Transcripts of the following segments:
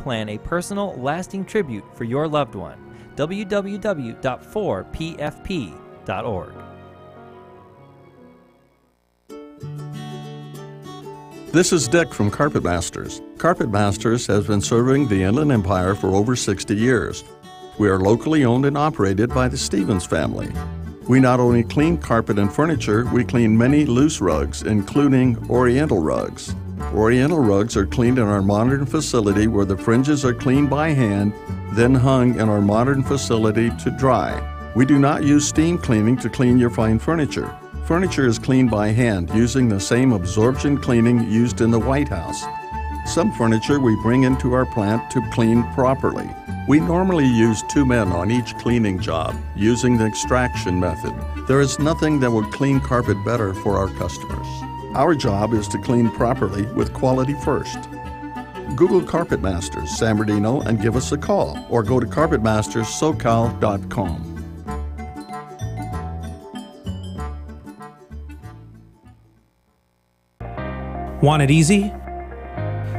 plan a personal, lasting tribute for your loved one. www.4pfp.org. This is Dick from Carpet Masters. Carpet Masters has been serving the Inland Empire for over 60 years. We are locally owned and operated by the Stevens family. We not only clean carpet and furniture, we clean many loose rugs, including Oriental rugs. Oriental rugs are cleaned in our modern facility where the fringes are cleaned by hand, then hung in our modern facility to dry. We do not use steam cleaning to clean your fine furniture. Furniture is cleaned by hand using the same absorption cleaning used in the White House. Some furniture we bring into our plant to clean properly. We normally use 2 men on each cleaning job using the extraction method. There is nothing that will clean carpet better for our customers. Our job is to clean properly with quality first. Google Carpet Masters San Bernardino and give us a call, or go to carpetmasterssocal.com. Want it easy?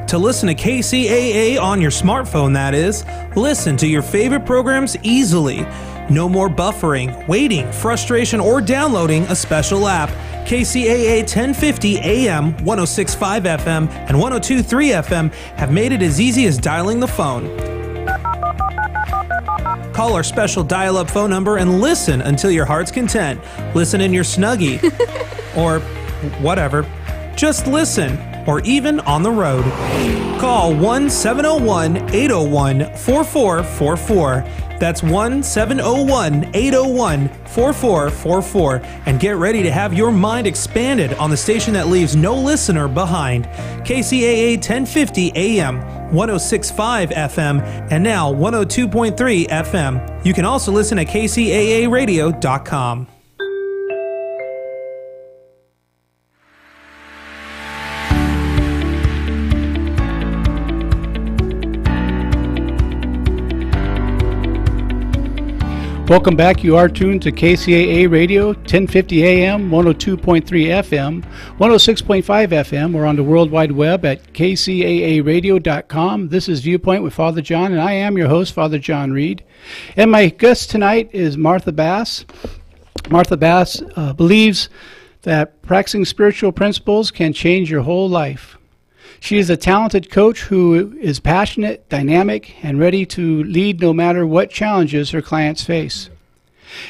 To listen to KCAA on your smartphone, that is, listen to your favorite programs easily. No more buffering, waiting, frustration, or downloading a special app. KCAA 1050 AM, 106.5 FM, and 102.3 FM have made it as easy as dialing the phone. Call our special dial-up phone number and listen until your heart's content. Listen in your Snuggie, or whatever. Just listen, or even on the road. Call 1-701-801-4444. That's 1-701-801-4444. And get ready to have your mind expanded on the station that leaves no listener behind. KCAA 1050 AM, 106.5 FM, and now 102.3 FM. You can also listen at kcaaradio.com. Welcome back. You are tuned to KCAA Radio, 1050 AM, 102.3 FM, 106.5 FM. We're on the World Wide Web at kcaaradio.com. This is Viewpoint with Father John, and I am your host, Father John Reed. And my guest tonight is Martha Bass. Martha Bass believes that practicing spiritual principles can change your whole life. She is a talented coach who is passionate, dynamic, and ready to lead no matter what challenges her clients face.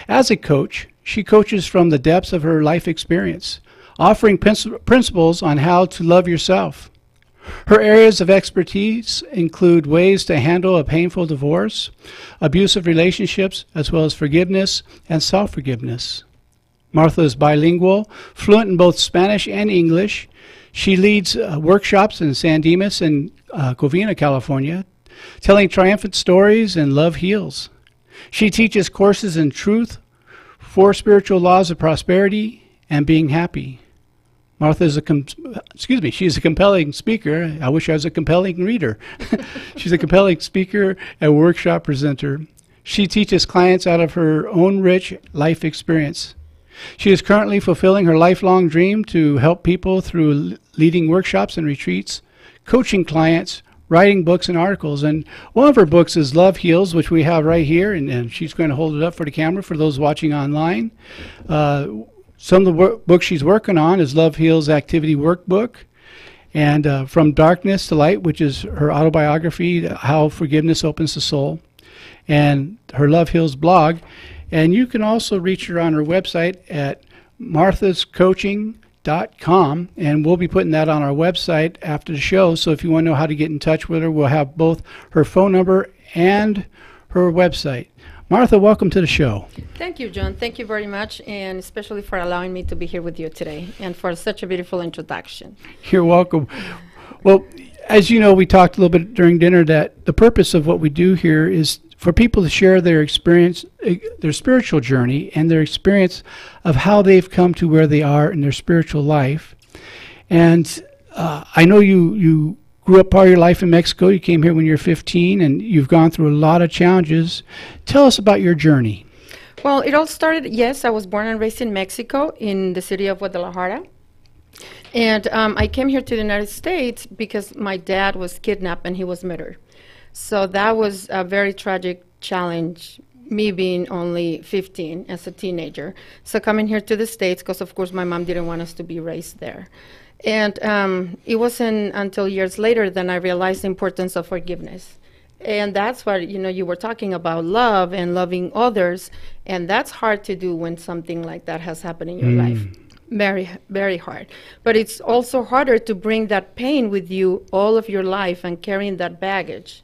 As a coach, she coaches from the depths of her life experience, offering principles on how to love yourself. Her areas of expertise include ways to handle a painful divorce, abusive relationships, as well as forgiveness and self-forgiveness. Martha is bilingual, fluent in both Spanish and English. She leads workshops in San Dimas and Covina, California, telling triumphant stories and love heals. She teaches courses in truth, 4 spiritual laws of prosperity, and being happy. Martha is she's a compelling speaker. I wish I was a compelling reader. She's a compelling speaker and workshop presenter. She teaches clients out of her own rich life experience. She is currently fulfilling her lifelong dream to help people through leading workshops and retreats, coaching clients, writing books and articles. And one of her books is Love Heals, which we have right here, and she's going to hold it up for the camera for those watching online. Some of the books she's working on is Love Heals Activity Workbook, and From Darkness to Light, which is her autobiography, How Forgiveness Opens the Soul, and her Love Heals blog. And you can also reach her on her website at marthascoaching.com, and we'll be putting that on our website after the show. So if you want to know how to get in touch with her, we'll have both her phone number and her website. Martha, welcome to the show. Thank you, John. Thank you very much, and especially for allowing me to be here with you today and for such a beautiful introduction. You're welcome. Well, as you know, we talked a little bit during dinner that the purpose of what we do here is for people to share their experience, their spiritual journey, and their experience of how they've come to where they are in their spiritual life. And I know you grew up part of your life in Mexico. You came here when you were 15, and you've gone through a lot of challenges. Tell us about your journey. Well, it all started, yes, I was born and raised in Mexico, in the city of Guadalajara. And I came here to the United States because my dad was kidnapped and he was murdered. So that was a very tragic challenge, me being only 15 as a teenager. So coming here to the States, because of course my mom didn't want us to be raised there. And it wasn't until years later that I realized the importance of forgiveness. And that's what, you were talking about love and loving others. And that's hard to do when something like that has happened in your life. Very, very hard. But it's also harder to bring that pain with you all of your life and carrying that baggage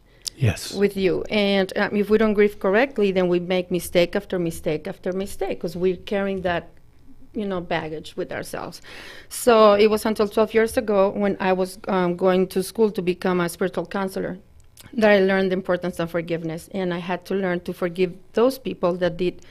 with you. And if we don't grieve correctly, then we make mistake after mistake after mistake because we're carrying that baggage with ourselves. So it was until 12 years ago when I was going to school to become a spiritual counselor that I learned the importance of forgiveness. And I had to learn to forgive those people that did,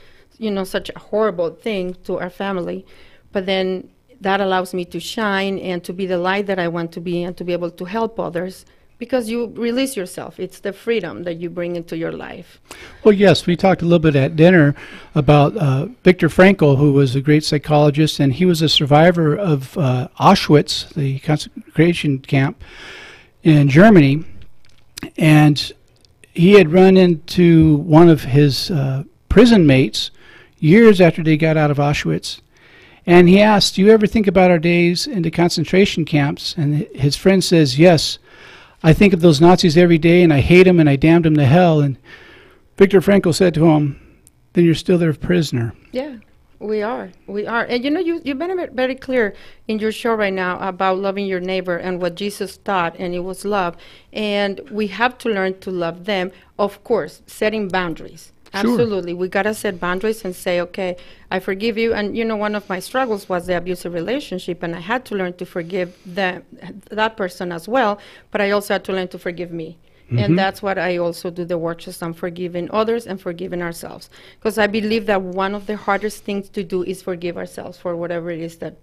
such a horrible thing to our family. But then that allows me to shine and to be the light that I want to be and to be able to help others because you release yourself. It's the freedom that you bring into your life. Well, yes, we talked a little bit at dinner about Viktor Frankl, who was a great psychologist, and he was a survivor of Auschwitz, the concentration camp in Germany. And he had run into one of his prison mates years after they got out of Auschwitz. And he asked, do you ever think about our days in the concentration camps? And his friend says, yes, I think of those Nazis every day, and I hate them, and I damned them to hell. And Viktor Frankl said to him, then you're still their prisoner. Yeah, we are. We are. And you've been very clear in your show right now about loving your neighbor and what Jesus taught, and it was love. And we have to learn to love them, of course, setting boundaries. Absolutely. We got to set boundaries and say, okay, I forgive you. And, one of my struggles was the abusive relationship, and I had to learn to forgive that person as well, but I also had to learn to forgive me. And that's what I also do the workshops on forgiving others and forgiving ourselves. Because I believe that one of the hardest things to do is forgive ourselves for whatever it is that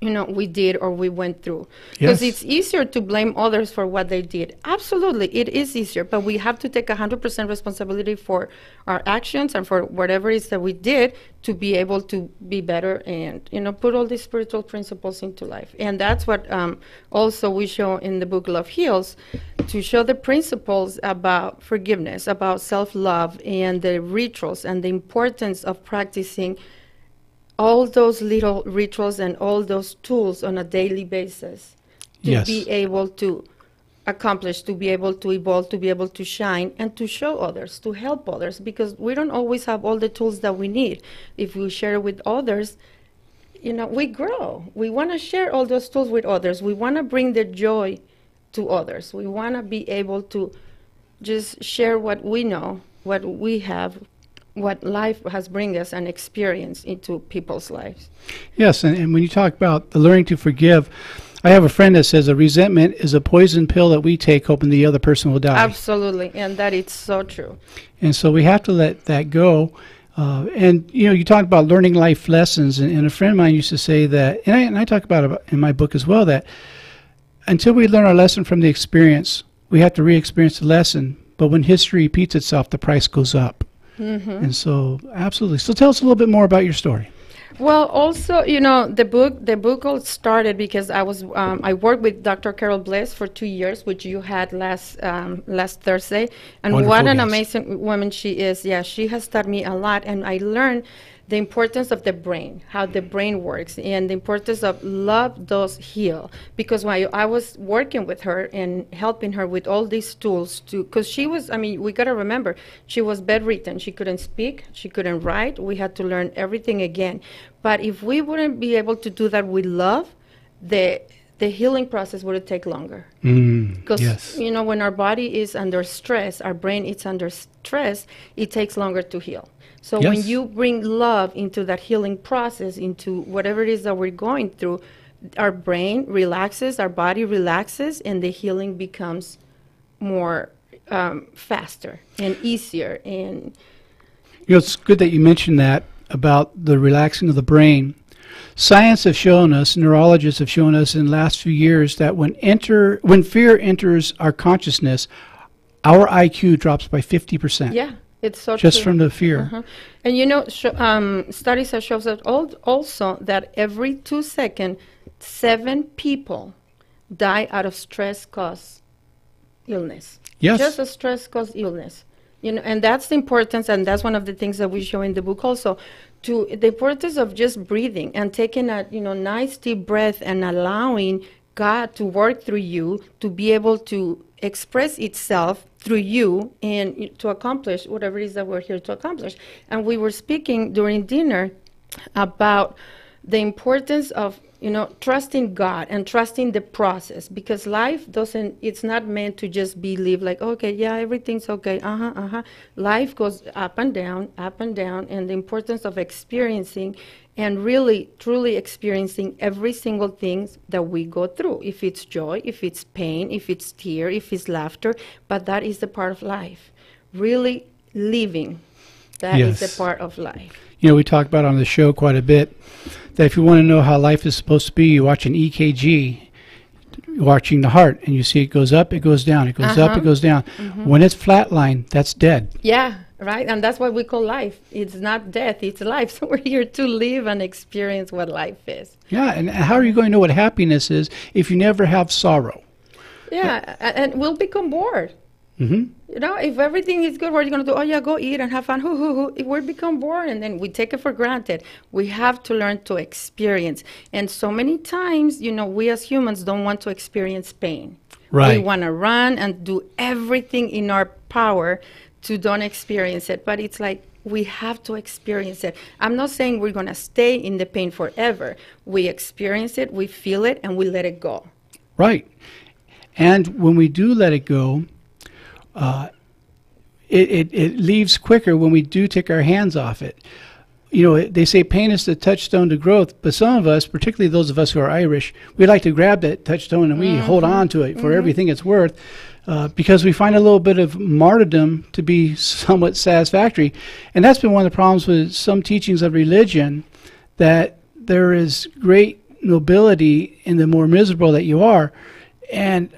we did or we went through. Because it's easier to blame others for what they did. Absolutely, it is easier, but we have to take 100% responsibility for our actions and for whatever it is that we did to be able to be better and, put all these spiritual principles into life. And that's what also we show in the book Love Heals, to show the principles about forgiveness, about self-love, and the rituals and the importance of practicing all those little rituals and all those tools on a daily basis to be able to accomplish, to be able to evolve, to be able to shine, and to show others, to help others, because we don't always have all the tools that we need. If we share with others, we grow. We want to share all those tools with others. We want to bring the joy to others. We want to be able to just share what we know, what we have, what life has bring us and experience into people's lives. Yes, and when you talk about the learning to forgive, I have a friend that says a resentment is a poison pill that we take hoping the other person will die. Absolutely, and that is so true. And so we have to let that go. And, you talk about learning life lessons, and a friend of mine used to say that, and I talk about it in my book as well, that until we learn our lesson from the experience, we have to re-experience the lesson. But when history repeats itself, the price goes up. And so, absolutely. So tell us a little bit more about your story. Well, also, the book all started because I worked with Dr. Carol Bliss for 2 years, which you had last Thursday. And Wonderful, what an yes. amazing woman she is. Yeah, she has taught me a lot, and I learned the importance of the brain, how the brain works, and the importance of love does heal. Because while I was working with her and helping her with all these tools because she was, we got to remember, she was bedridden. She couldn't speak, she couldn't write. We had to learn everything again. But if we wouldn't be able to do that with love, the healing process would take longer. Because, when our body is under stress, our brain is under stress, it takes longer to heal. So when you bring love into that healing process, into whatever it is that we're going through, our brain relaxes, our body relaxes, and the healing becomes more faster and easier. And it's good that you mentioned that about the relaxing of the brain. Science has shown us, neurologists have shown us in the last few years that when fear enters our consciousness, our IQ drops by 50%. Yeah. It's so just true. from the fear. And studies have shown that also that every 2 seconds, 7 people die out of stress-caused illness. Yes. Just a stress causes illness. And that's the importance, and that's one of the things that we show in the book also, to the importance of just breathing and taking a nice deep breath and allowing God to work through you to be able to express itself through you and to accomplish whatever it is that we're here to accomplish. And we were speaking during dinner about the importance of trusting God and trusting the process, because life it's not meant to just be lived like, okay, yeah, everything's okay, Life goes up and down, and the importance of experiencing and really, truly experiencing every single thing that we go through, if it's joy, if it's pain, if it's tear, if it's laughter, but that is the part of life. Really living, that is the part of life. We talk about on the show quite a bit that if you want to know how life is supposed to be, you watch an EKG, watching the heart, and you see it goes up, it goes down, it goes up, it goes down. When it's flatline, that's dead. Yeah, right. And that's what we call life. It's not death, it's life. So we're here to live and experience what life is. Yeah, and how are you going to know what happiness is if you never have sorrow? Yeah, and we'll become bored. Mm-hmm. If everything is good, what are you going to do? Oh, yeah, go eat and have fun. If we become bored and then we take it for granted. We have to learn to experience. And so many times, we as humans don't want to experience pain. Right. We want to run and do everything in our power to don't experience it. But it's like we have to experience it. I'm not saying we're going to stay in the pain forever. We experience it, we feel it, and we let it go. Right. And when we do let it go, it leaves quicker when we do take our hands off it. They say pain is the touchstone to growth, but some of us, particularly those of us who are Irish, we like to grab that touchstone and we hold on to it for everything it's worth, because we find a little bit of martyrdom to be somewhat satisfactory. And that's been one of the problems with some teachings of religion, that there is great nobility in the more miserable that you are. And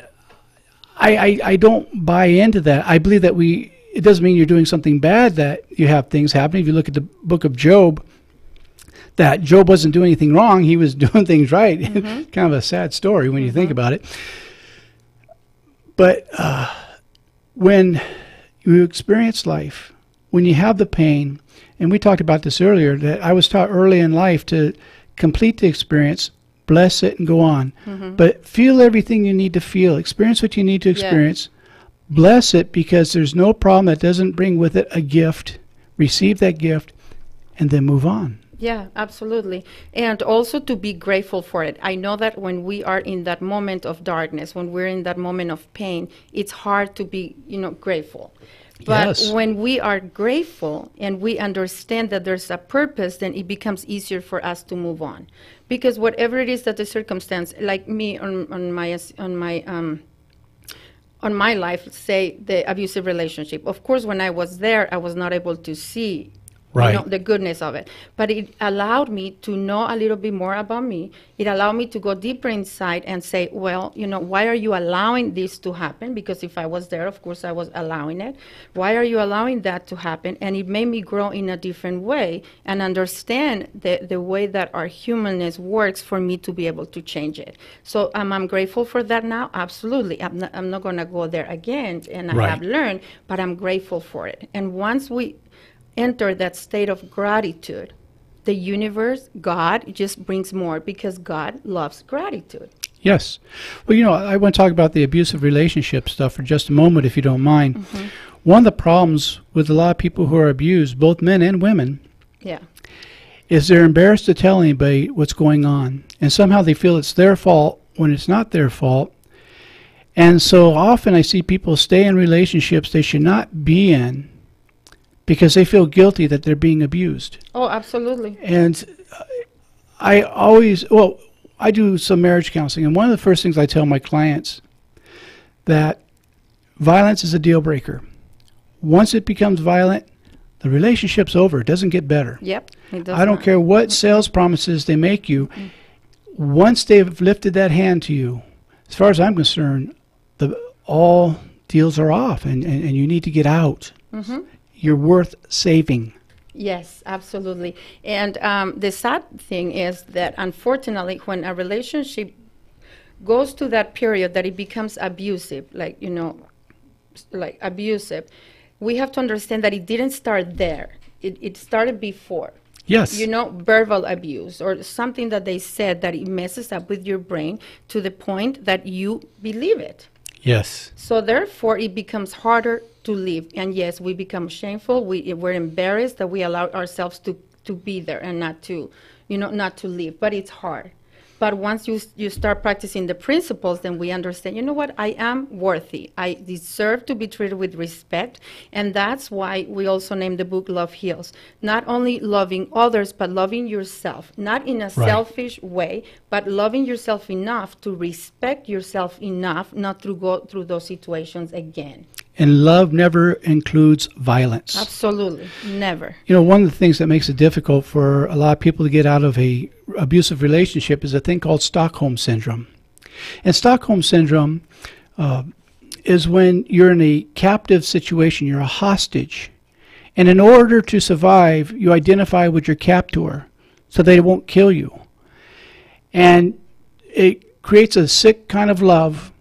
I don't buy into that. I believe that it doesn't mean you're doing something bad that you have things happening. If you look at the book of Job, that Job wasn't doing anything wrong. He was doing things right. Kind of a sad story when you think about it. But when you experience life, when you have the pain, and we talked about this earlier, that I was taught early in life to complete the experience, bless it, and go on. But feel everything you need to feel. Experience what you need to experience. Bless it, because there's no problem that doesn't bring with it a gift. Receive that gift, and then move on. Yeah, absolutely. And also to be grateful for it. I know that when we are in that moment of darkness, when we're in that moment of pain, it's hard to be, grateful. But when we are grateful and we understand that there's a purpose, then it becomes easier for us to move on. Because whatever it is that the circumstance, like me on my life, say the abusive relationship. Of course, when I was there, I was not able to see the goodness of it. But it allowed me to know a little bit more about me. It allowed me to go deeper inside and say, well, why are you allowing this to happen? Because if I was there, of course, I was allowing it. Why are you allowing that to happen? And it made me grow in a different way and understand the way that our humanness works for me to be able to change it. So I'm grateful for that now. Absolutely. I'm not going to go there again. And I have learned, but I'm grateful for it. And once we enter that state of gratitude, the universe, God, just brings more, because God loves gratitude. Yes. Well, I want to talk about the abusive relationship stuff for just a moment, if you don't mind. One of the problems with a lot of people who are abused, both men and women, is they're embarrassed to tell anybody what's going on. And somehow they feel it's their fault when it's not their fault. And so often I see people stay in relationships they should not be in, because they feel guilty that they're being abused. Oh, absolutely. And I do some marriage counseling, and one of the first things I tell my clients, that violence is a deal breaker. Once it becomes violent, the relationship's over. It doesn't get better. Yep. It does I don't care what sales promises they make you. Once they've lifted that hand to you, as far as I'm concerned, all deals are off, and you need to get out. You're worth saving. Yes, absolutely. And the sad thing is that, unfortunately, when a relationship goes to that period that it becomes abusive, like, like abusive, we have to understand that it didn't start there. It started before. Yes. You know, verbal abuse or something that they said that it messes up with your brain to the point that you believe it. Yes. So therefore, it becomes harder to live. And yes, we become shameful. We're embarrassed that we allow ourselves to be there and not to live. But it's hard. But once you start practicing the principles, then we understand, you know what, I am worthy. I deserve to be treated with respect. And that's why we also named the book Love Heals. Not only loving others, but loving yourself. Not in a selfish way, but loving yourself enough to respect yourself enough not to go through those situations again. And love never includes violence. Absolutely. Never. You know, one of the things that makes it difficult for a lot of people to get out of a abusive relationship is a thing called Stockholm Syndrome. And Stockholm Syndrome is when you're in a captive situation, you're a hostage. And in order to survive, you identify with your captor so they won't kill you. And it creates a sick kind of love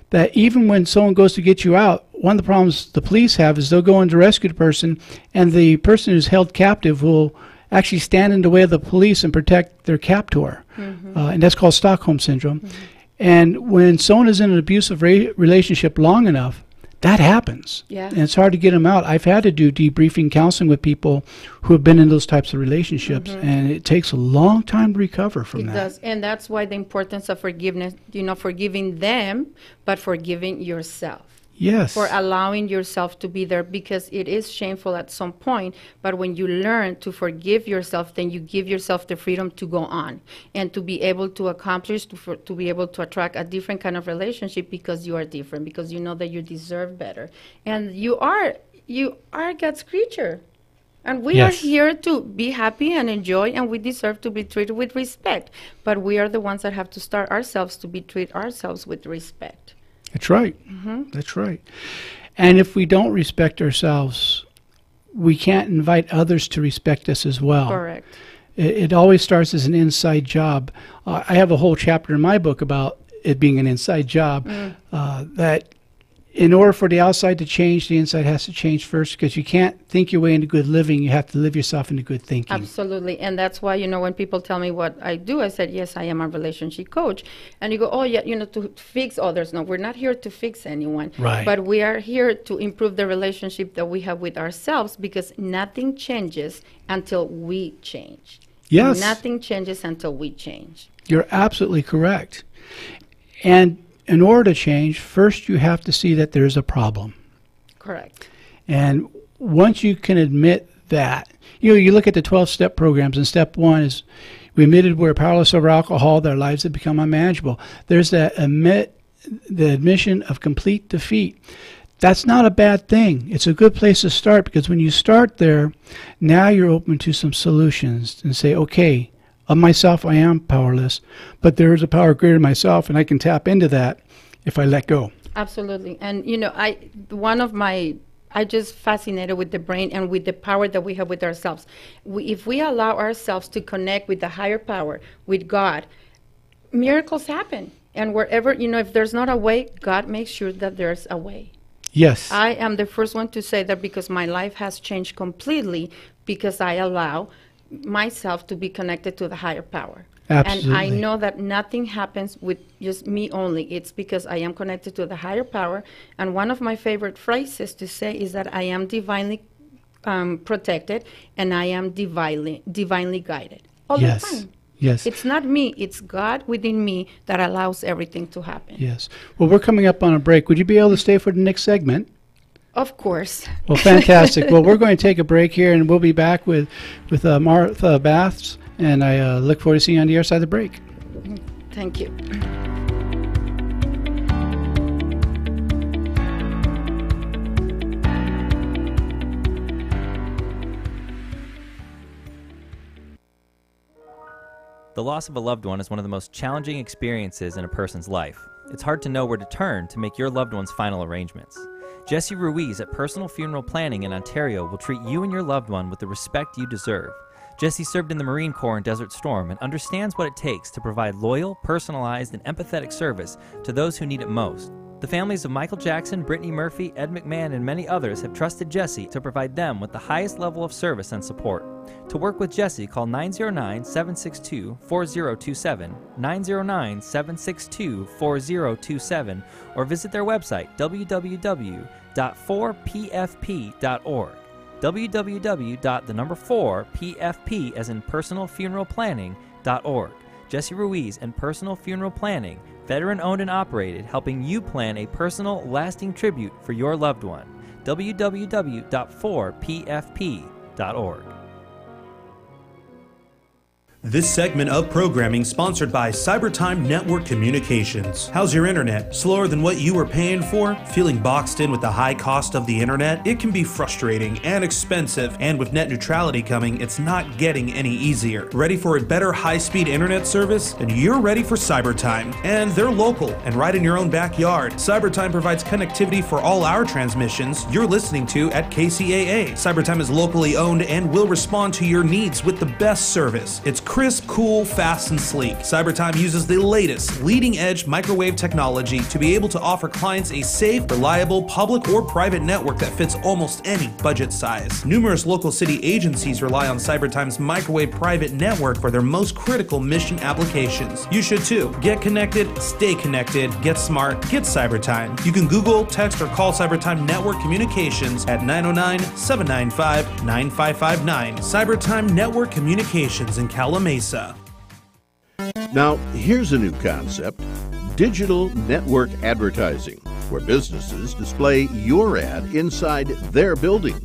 that even when someone goes to get you out, one of the problems the police have is they'll go in to rescue the person, and the person who's held captive will actually stand in the way of the police and protect their captor. Mm-hmm. And that's called Stockholm Syndrome. Mm-hmm. And when someone is in an abusive relationship long enough, that happens. Yeah. And it's hard to get them out. I've had to do debriefing counseling with people who have been in those types of relationships, mm-hmm. and it takes a long time to recover from that. It does, and that's why the importance of forgiveness, forgiving them, but forgiving yourself. Yes. For allowing yourself to be there, because it is shameful at some point, but when you learn to forgive yourself, then you give yourself the freedom to go on and to be able to accomplish, to be able to attract a different kind of relationship because you are different, because you know that you deserve better. And you are God's creature. And we are here to be happy and enjoy, and we deserve to be treated with respect. But we are the ones that have to start ourselves to treat ourselves with respect. That's right. Mm-hmm. That's right. And if we don't respect ourselves, we can't invite others to respect us as well. Correct. It always starts as an inside job. I have a whole chapter in my book about it being an inside job, that in order for the outside to change, the inside has to change first, because you can't think your way into good living. You have to live yourself into good thinking. Absolutely. And that's why, when people tell me what I do, I said, yes, I am a relationship coach. And you go, oh, yeah, to fix others. No, we're not here to fix anyone. Right. But we are here to improve the relationship that we have with ourselves, because nothing changes until we change. Yes. Nothing changes until we change. You're absolutely correct. And in order to change, first you have to see that there's a problem. Correct. And once you can admit that, you look at the 12-step programs, and step 1 is we admitted we're powerless over alcohol, their lives have become unmanageable. There's the admission of complete defeat. That's not a bad thing. It's a good place to start, because when you start there, now you're open to some solutions and say, okay, of myself, I am powerless, but there is a power greater than myself, and I can tap into that if I let go. Absolutely. And, I just fascinated with the brain and with the power that we have with ourselves. If we allow ourselves to connect with the higher power, with God, miracles happen. And wherever, if there's not a way, God makes sure that there's a way. Yes. I am the first one to say that, because my life has changed completely because I allow myself to be connected to the higher power. Absolutely. And I know that nothing happens with just me only. It's because I am connected to the higher power. And one of my favorite phrases to say is that I am divinely protected, and I am divinely guided all the time. Yes. It's not me, it's God within me that allows everything to happen. Yes. Well, we're coming up on a break. Would you be able to stay for the next segment? Of course. Well, fantastic. Well, we're going to take a break here, and we'll be back with Martha Baths, and I look forward to seeing you on the other side of the break. Thank you. The loss of a loved one is one of the most challenging experiences in a person's life. It's hard to know where to turn to make your loved one's final arrangements. Jesse Ruiz at Personal Funeral Planning in Ontario will treat you and your loved one with the respect you deserve. Jesse served in the Marine Corps in Desert Storm and understands what it takes to provide loyal, personalized, and empathetic service to those who need it most. The families of Michael Jackson, Brittany Murphy, Ed McMahon, and many others have trusted Jesse to provide them with the highest level of service and support. To work with Jesse, call 909-762-4027, 909-762-4027, or visit their website, www.4pfp.org. www.4pfp as in personal funeral planning.org. Jesse Ruiz and Personal Funeral Planning, veteran owned and operated, helping you plan a personal, lasting tribute for your loved one. www.4pfp.org. This segment of programming sponsored by Cybertime Network Communications. How's your internet? Slower than what you were paying for? Feeling boxed in with the high cost of the internet? It can be frustrating and expensive, and with net neutrality coming, it's not getting any easier. Ready for a better high-speed internet service? Then you're ready for Cybertime. And they're local and right in your own backyard. Cybertime provides connectivity for all our transmissions you're listening to at KCAA. Cybertime is locally owned and will respond to your needs with the best service. It's crisp, cool, fast, and sleek. Cybertime uses the latest, leading-edge microwave technology to be able to offer clients a safe, reliable, public or private network that fits almost any budget size. Numerous local city agencies rely on Cybertime's microwave private network for their most critical mission applications. You should too. Get connected, stay connected, get smart, get Cybertime. You can Google, text, or call Cybertime Network Communications at 909-795-9559. Cybertime Network Communications in Calamasa. Now, here's a new concept: digital network advertising, where businesses display your ad inside their building.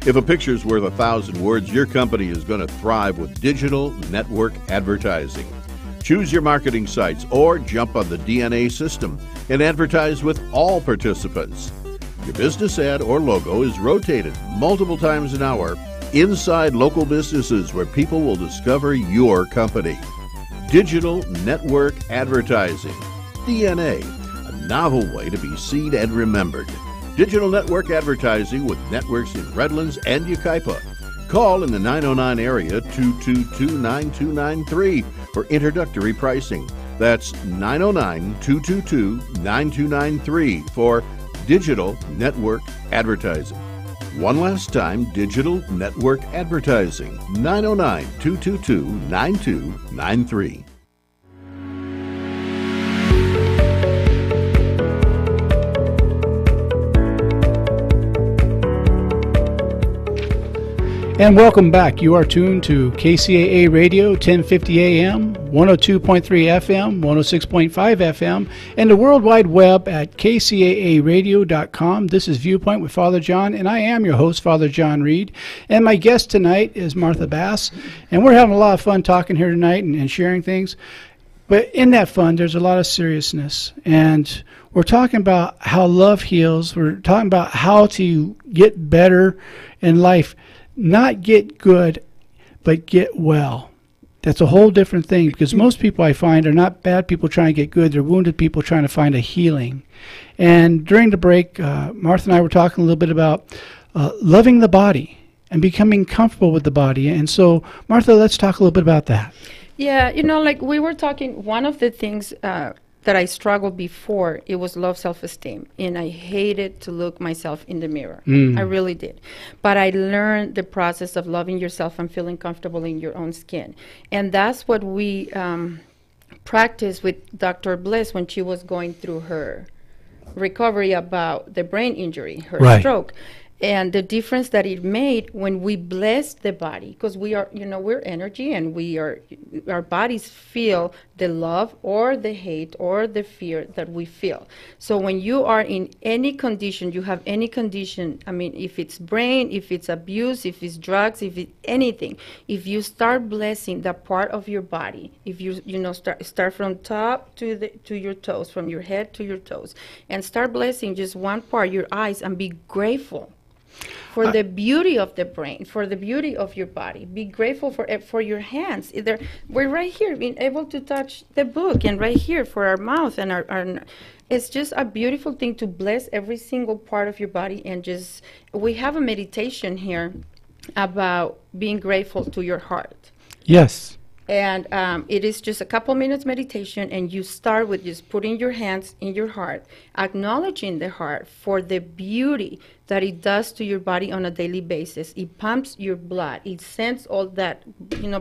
If a picture's worth 1,000 words, your company is going to thrive with digital network advertising. Choose your marketing sites or jump on the DNA system and advertise with all participants. Your business ad or logo is rotated multiple times an hour inside local businesses where people will discover your company. Digital network advertising, DNA, a novel way to be seen and remembered. Digital network advertising with networks in Redlands and Yucaipa. Call in the 909 area 222-9293 for introductory pricing. That's 909-222-9293 for digital network advertising. One last time, digital network advertising, 909-222-9293. And welcome back. You are tuned to KCAA Radio, 1050 AM, 102.3 FM, 106.5 FM, and the World Wide Web at kcaaradio.com. This is Viewpoint with Father John, and I am your host, Father John Reed. And my guest tonight is Martha Bass, and we're having a lot of fun talking here tonight and sharing things. But in that fun, there's a lot of seriousness. And we're talking about how love heals. We're talking about how to get better in life. Not get good, but get well. That's a whole different thing, because most people I find are not bad people trying to get good. They're wounded people trying to find a healing. And during the break, Martha and I were talking a little bit about loving the body and becoming comfortable with the body. And so, Martha, let's talk a little bit about that. Yeah, like we were talking, one of the things that I struggled before, it was low self-esteem, and I hated to look myself in the mirror. I really did. But I learned the process of loving yourself and feeling comfortable in your own skin. And that's what we practiced with Dr. Bliss when she was going through her recovery about the brain injury, her stroke. And the difference that it made when we bless the body, because we are, we're energy, and our bodies feel the love or the hate or the fear that we feel. So when you are in any condition, you have any condition, if it's brain, if it's abuse, if it's drugs, if it's anything, if you start blessing that part of your body, if you start from top to your toes, from your head to your toes, and start blessing just one part, your eyes, and be grateful for the beauty of the brain, for the beauty of your body. Be grateful for your hands. We're right here, being able to touch the book, and right here for our mouth and our it's just a beautiful thing to bless every single part of your body. And we have a meditation here about being grateful to your heart. Yes. And it is just a couple minutes meditation, and you start with just putting your hands in your heart, acknowledging the heart for the beauty that it does to your body on a daily basis. It pumps your blood. It sends all that,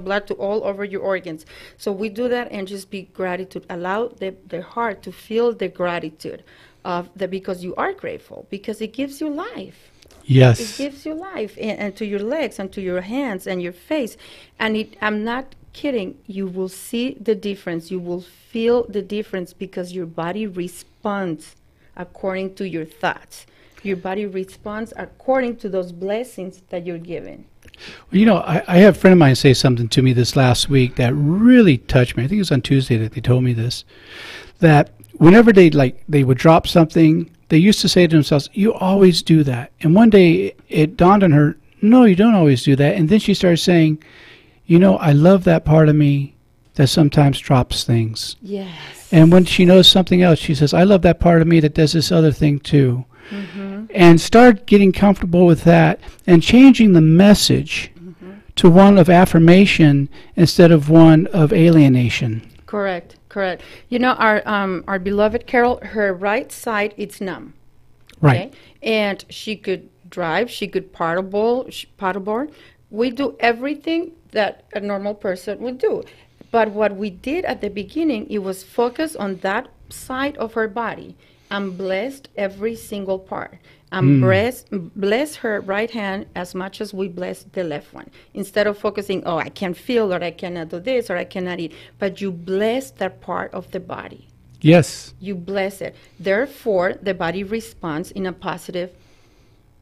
blood to all over your organs. So we do that and just be gratitude. Allow the heart to feel the gratitude of because you are grateful, because it gives you life. Yes. It gives you life, and to your legs and to your hands and your face. And I'm not kidding, you will see the difference. You will feel the difference because your body responds according to your thoughts. Your body responds according to those blessings that you're given. Well, I have a friend of mine say something to me this last week that really touched me. I think it was on Tuesday that they told me this, that whenever they would drop something, they used to say to themselves, "You always do that." And one day it dawned on her, "No, you don't always do that." And then she started saying, "I love that part of me that sometimes drops things." Yes. And when she knows something else, she says, "I love that part of me that does this other thing too." Mm-hmm. And start getting comfortable with that and changing the message to one of affirmation instead of one of alienation. Correct. Our beloved Carol, her right side, it's numb. Right. Okay? And she could drive, she could paddleboard. We do everything that a normal person would do. But what we did at the beginning, it was focus on that side of her body and blessed every single part. And bless her right hand as much as we bless the left one. Instead of focusing, I can't feel, or I cannot do this, or I cannot eat. But you bless that part of the body. Yes. You bless it. Therefore, the body responds in a positive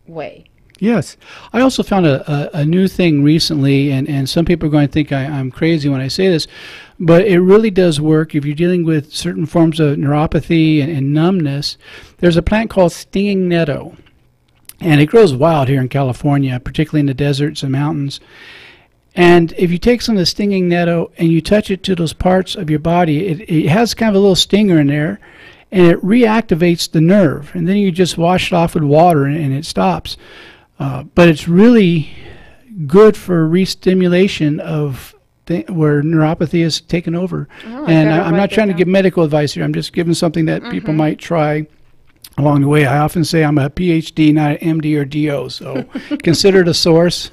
way. Yes. I also found a new thing recently, and some people are going to think I'm crazy when I say this, but it really does work if you're dealing with certain forms of neuropathy and numbness. There's a plant called stinging nettle, and it grows wild here in California, particularly in the deserts and mountains. And if you take some of the stinging nettle and you touch it to those parts of your body, it has kind of a little stinger in there, and it reactivates the nerve. And then you just wash it off with water, and it stops. But it's really good for re-stimulation of where neuropathy is taken over. And I'm not trying to give medical advice here. I'm just giving something that people might try along the way. I often say I'm a PhD, not an MD or DO, so consider it a source.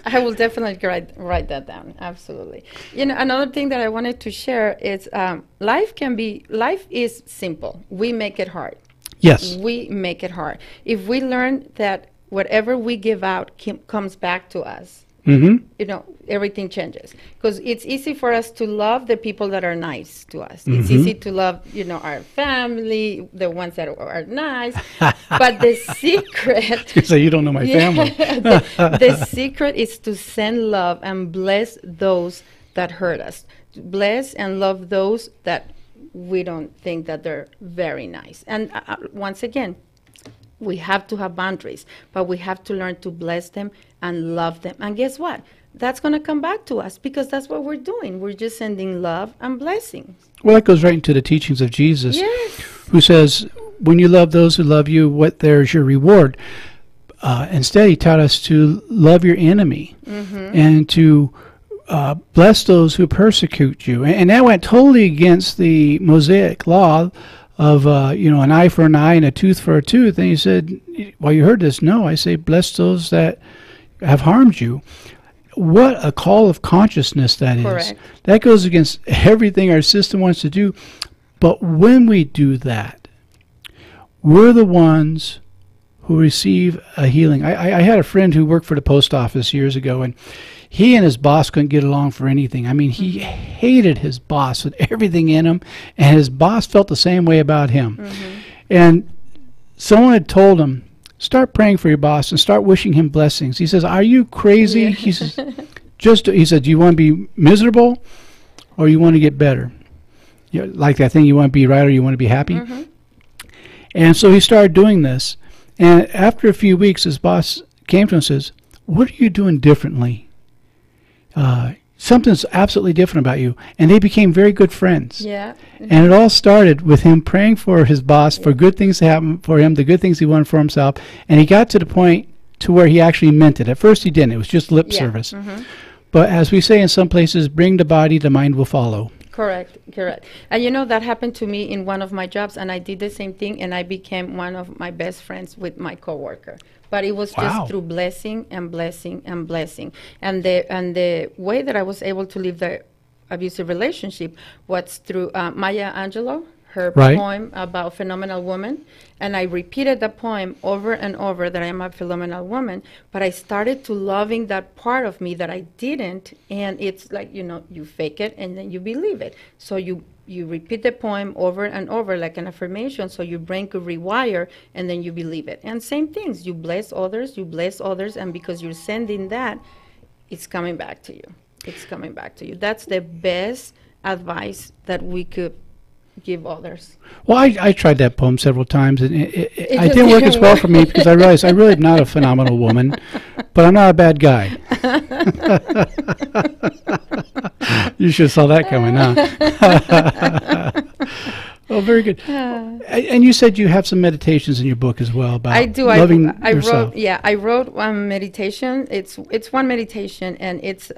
I will definitely write that down. Absolutely. Another thing that I wanted to share is life is simple. We make it hard. Yes. We make it hard. If we learn that whatever we give out comes back to us, everything changes. Because it's easy for us to love the people that are nice to us. It's easy to love, our family, the ones that are nice. But the secret... So you don't know my family. the secret is to send love and bless those that hurt us. Bless and love those that we don't think that they're very nice. And once again, we have to have boundaries, but we have to learn to bless them and love them. And guess what? That's going to come back to us because that's what we're doing. We're just sending love and blessings. Well, that goes right into the teachings of Jesus, yes, who says, when you love those who love you, there's your reward. Instead, he taught us to love your enemy and to bless those who persecute you. And that went totally against the Mosaic law of, an eye for an eye and a tooth for a tooth. And he said, well, you heard this. No, I say, bless those that have harmed you. What a call of consciousness that is. Correct. That goes against everything our system wants to do. But when we do that, we're the ones who receive a healing. I had a friend who worked for the post office years ago, and he and his boss couldn't get along for anything. I mean, he hated his boss with everything in him, and his boss felt the same way about him. And someone had told him, start praying for your boss and start wishing him blessings. He says, are you crazy? Yeah. He says, he said, do you want to be miserable or you want to get better? Like that thing, you want to be right or you want to be happy? And so he started doing this. And after a few weeks, his boss came to him and says, what are you doing differently? Something's absolutely different about you. And they became very good friends. Yeah. And it all started with him praying for his boss, for good things to happen for him, the good things he wanted for himself. And he got to the point to where he actually meant it. At first he didn't. It was just lip service. But as we say in some places, bring the body, the mind will follow. Correct. And you know, that happened to me in one of my jobs, and I did the same thing, and I became one of my best friends with my coworker. But it was Wow. just through blessing and blessing and blessing. And the way that I was able to leave the abusive relationship was through Maya Angelou, her Right. poem about phenomenal woman. And I repeated the poem over and over, that I am a phenomenal woman. But I started to loving that part of me that I didn't. And it's like, you know, you fake it and then you believe it. So you repeat the poem over and over like an affirmation, so your brain could rewire, and then you believe it. And same things, you bless others, and because you're sending that, it's coming back to you. It's coming back to you. That's the best advice that we could give others. Well, I tried that poem several times, and it just didn't work didn't as well work. for me because I realized I'm really not a phenomenal woman, but I'm not a bad guy. You should have saw that coming, huh? Oh, very good. And you said you have some meditations in your book as well about I do. loving I yourself. I wrote one meditation. It's one meditation, and it's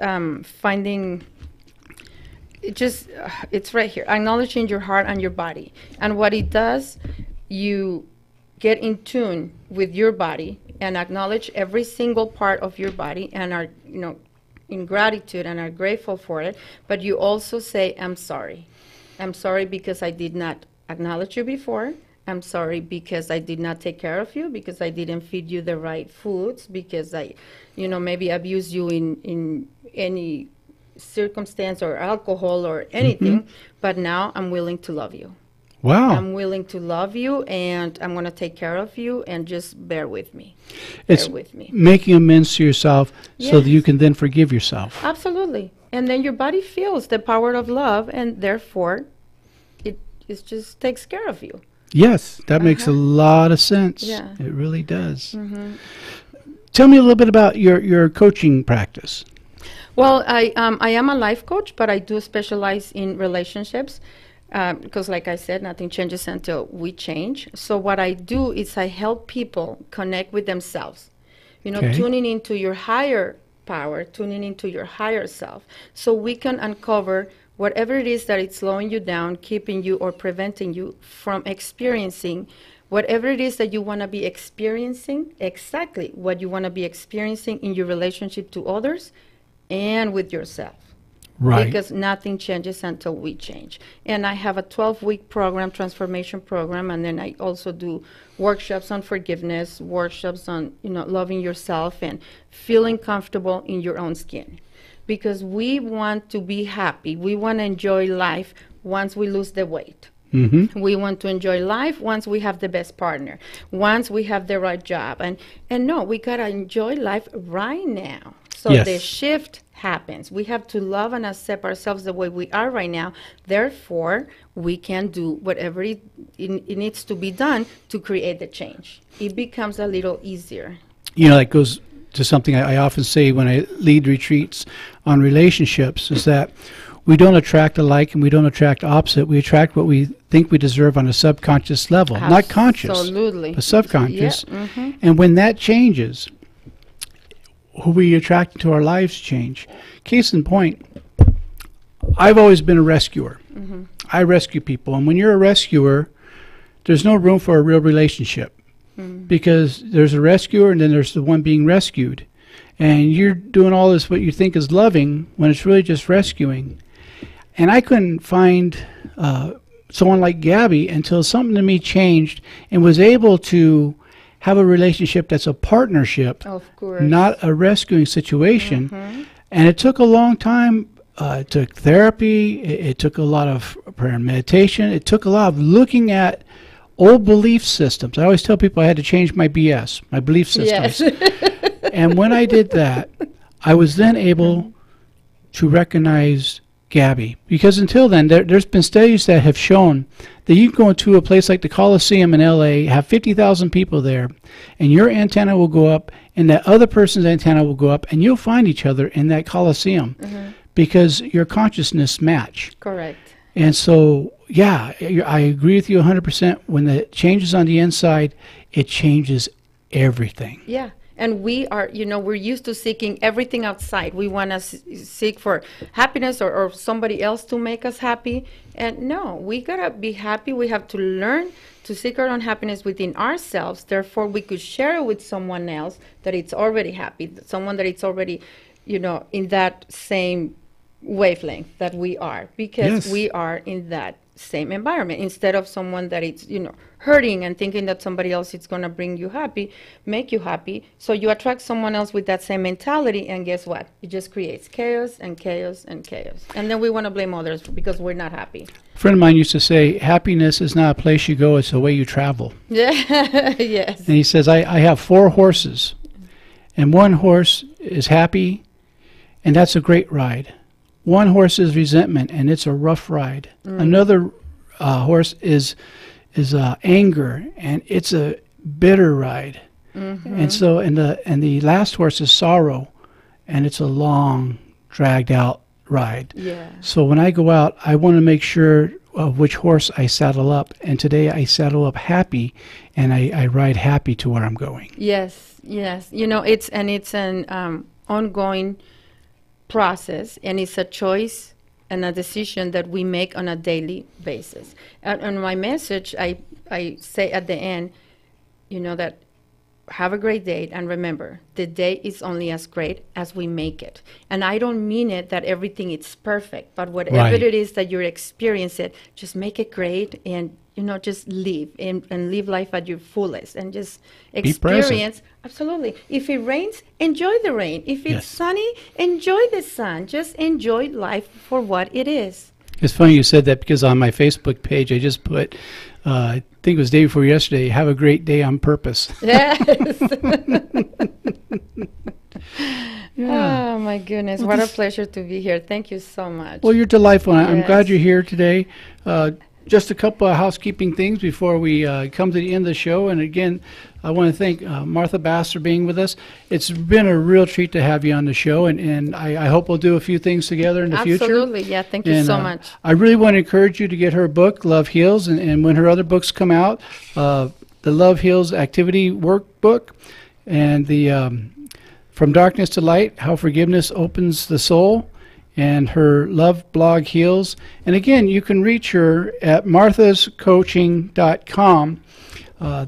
finding. It's right here. Acknowledging your heart and your body, and what it does, you get in tune with your body and acknowledge every single part of your body, and are in gratitude and are grateful for it. But you also say, "I'm sorry. I'm sorry because I did not acknowledge you before. I'm sorry because I did not take care of you, because I didn't feed you the right foods, because I, maybe abused you in any circumstance or alcohol or anything. But now I'm willing to love you. Wow. I'm willing to love you, and I'm going to take care of you, and just bear with me. It's bear with me. making amends to yourself so that you Yes. can then forgive yourself. Absolutely. And then your body feels the power of love, and therefore it just takes care of you. Yes, that makes a lot of sense. Yeah. It really does. Tell me a little bit about your coaching practice. Well, I am a life coach, but I do specialize in relationships because, like I said, nothing changes until we change. So what I do is I help people connect with themselves, Okay. tuning into your higher power, tuning into your higher self, so we can uncover whatever it is that is slowing you down, keeping you or preventing you from experiencing whatever it is that you want to be experiencing, exactly what you want to be experiencing in your relationship to others and with yourself. Right. Because nothing changes until we change. And I have a 12-week program, transformation program, and then I also do workshops on forgiveness, workshops on, loving yourself and feeling comfortable in your own skin. Because we want to be happy. We want to enjoy life once we lose the weight. We want to enjoy life once we have the best partner, once we have the right job. And no, we got to enjoy life right now. So Yes. the shift happens. We have to love and accept ourselves the way we are right now. Therefore, we can do whatever it needs to be done to create the change. It becomes a little easier. That goes to something I often say when I lead retreats on relationships, is that we don't attract alike and we don't attract opposite. We attract what we think we deserve on a subconscious level. Not conscious, Absolutely. but subconscious. Yeah, And when that changes, who we attract into our lives change. Case in point, I've always been a rescuer. I rescue people. And when you're a rescuer, there's no room for a real relationship. Because there's a rescuer and then there's the one being rescued. And you're doing all this what you think is loving when it's really just rescuing. And I couldn't find someone like Gabby until something in me changed and was able to have a relationship that's a partnership, Of course. not a rescuing situation. And it took a long time. It took therapy. It took a lot of prayer and meditation. It took a lot of looking at old belief systems. I always tell people I had to change my BS, my belief systems. Yes. And when I did that, I was then able to recognize Gabby. Because until then, there's been studies that have shown that you can go into a place like the Coliseum in LA, have 50,000 people there, and your antenna will go up, and that other person's antenna will go up, and you'll find each other in that Coliseum because your consciousness match. Correct. And so, yeah, I agree with you 100%. When the changes on the inside, it changes everything. Yeah. And we are, we're used to seeking everything outside. We want to seek for happiness or somebody else to make us happy. And no, we got to be happy. We have to learn to seek our own happiness within ourselves. Therefore, we could share it with someone else that it's already happy, someone that it's already, in that same wavelength that we are, because we are in that same environment, instead of someone that it's hurting and thinking that somebody else is going to make you happy. So you attract someone else with that same mentality, and guess what? It just creates chaos and chaos and chaos, and then we want to blame others because we're not happy. A friend of mine used to say, happiness is not a place you go, it's the way you travel. Yes. And he says, I have 4 horses, and one horse is happy, and that's a great ride. One horse is resentment, and it's a rough ride. Another horse is anger, and it's a bitter ride. And so, and the last horse is sorrow, and it's a long, dragged out ride. Yeah. So when I go out, I want to make sure of which horse I saddle up. And today I saddle up happy, and I ride happy to where I'm going. Yes, yes. It's an ongoing process, and it's a choice and a decision that we make on a daily basis. And my message, I say at the end, that have a great day, and remember, the day is only as great as we make it. And I don't mean it that everything is perfect, but whatever it is that you're experiencing, just make it great, and just live and live life at your fullest, and just experience. Absolutely. If it rains, enjoy the rain. If it's sunny, enjoy the sun. Just enjoy life for what it is. It's funny you said that, because on my Facebook page I just put, I think it was the day before yesterday, have a great day on purpose. Yes. Oh, my goodness. What a pleasure to be here. Thank you so much. Well, you're delightful. I'm glad you're here today. Just a couple of housekeeping things before we come to the end of the show. And again, I want to thank Martha Bass for being with us. It's been a real treat to have you on the show, and I hope we'll do a few things together in the future. Absolutely. Yeah, thank you so much. I really want to encourage you to get her book, Love Heals, and when her other books come out, the Love Heals Activity Workbook, and the From Darkness to Light, How Forgiveness Opens the Soul, and her Love Blog Heals. And again, you can reach her at marthascoaching.com.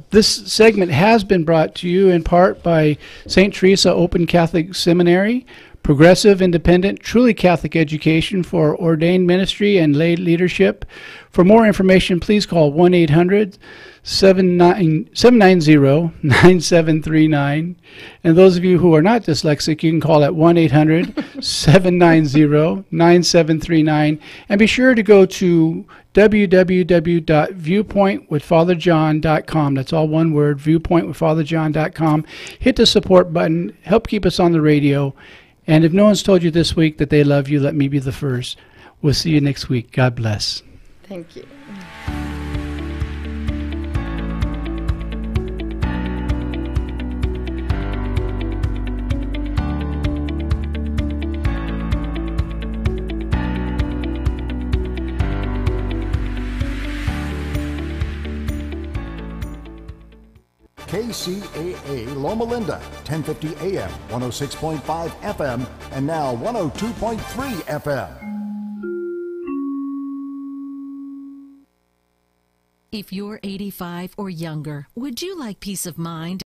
This segment has been brought to you in part by St. Teresa Open Catholic Seminary, progressive, independent, truly Catholic education for ordained ministry and lay leadership. For more information, please call 1-800-790-9739. And those of you who are not dyslexic, you can call at 1-800-790-9739. And be sure to go to www.viewpointwithfatherjohn.com. That's all one word, viewpointwithfatherjohn.com. Hit the support button. Help keep us on the radio. And if no one's told you this week that they love you, let me be the first. We'll see you next week. God bless. Thank you. KCAA Loma Linda, 1050 AM, 106.5 FM, and now 102.3 FM. If you're 85 or younger, would you like peace of mind?